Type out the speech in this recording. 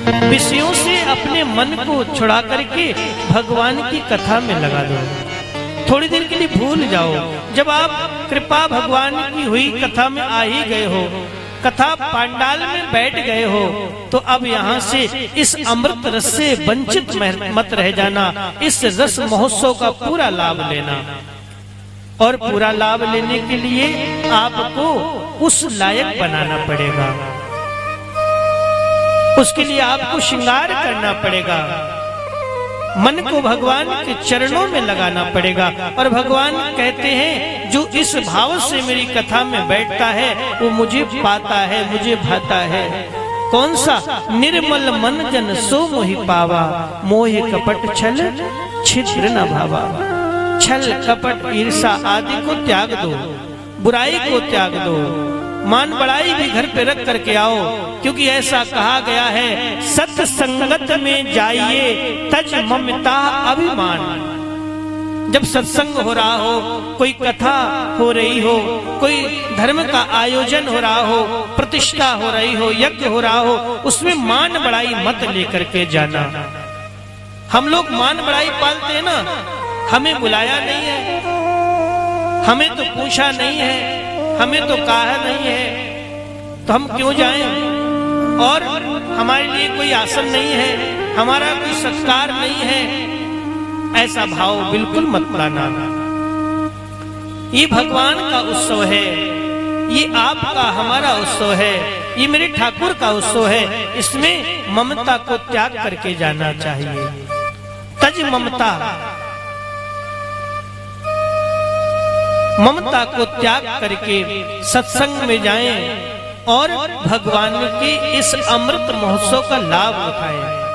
विषयों से अपने मन को छुड़ा करके भगवान की कथा में लगा दो। थोड़ी देर के लिए भूल जाओ। जब आप कृपा भगवान की हुई कथा में आ ही गए हो, कथा पांडाल में बैठ गए हो, तो अब यहाँ से इस अमृत रस से वंचित मत रह जाना। इस रस महोत्सव का पूरा लाभ लेना, और पूरा लाभ लेने के लिए आपको उस लायक बनाना पड़ेगा। उसके लिए आपको श्रृंगार करना पड़ेगा, मन को भगवान के चरणों में लगाना पड़ेगा। और भगवान कहते हैं जो इस भाव से मेरी कथा में बैठता है वो मुझे पाता है, मुझे भाता है। कौन सा? निर्मल मन जन सो मोहि पावा, मोह कपट छल छिद्र न भावा। छल कपट ईर्षा आदि को त्याग दो, बुराई को त्याग दो, मान बड़ाई भी घर पे रख करके आओ, क्योंकि ऐसा कहा गया है सत्संगत में जाइए तज ममता अभिमान। जब सत्संग हो रहा हो, कोई कथा हो रही हो, कोई धर्म का आयोजन हो रहा हो, प्रतिष्ठा हो रही हो, यज्ञ हो रहा हो, उसमें मान बड़ाई मत लेकर के जाना। हम लोग मान बड़ाई पालते हैं ना, हमें बुलाया नहीं है, हमें तो पूछा नहीं है, हमें तो कहा नहीं है, तो हम क्यों जाएं? और हमारे लिए कोई आसन नहीं है, हमारा कोई सत्कार नहीं है, ऐसा भाव बिल्कुल मत लाना। ये भगवान का उत्सव है, ये आपका हमारा उत्सव है, ये मेरे ठाकुर का उत्सव है। इसमें ममता को त्याग करके जाना चाहिए। तज ममता, ममता को त्याग करके सत्संग में जाएं और भगवान के इस अमृत महोत्सव का लाभ उठाएं।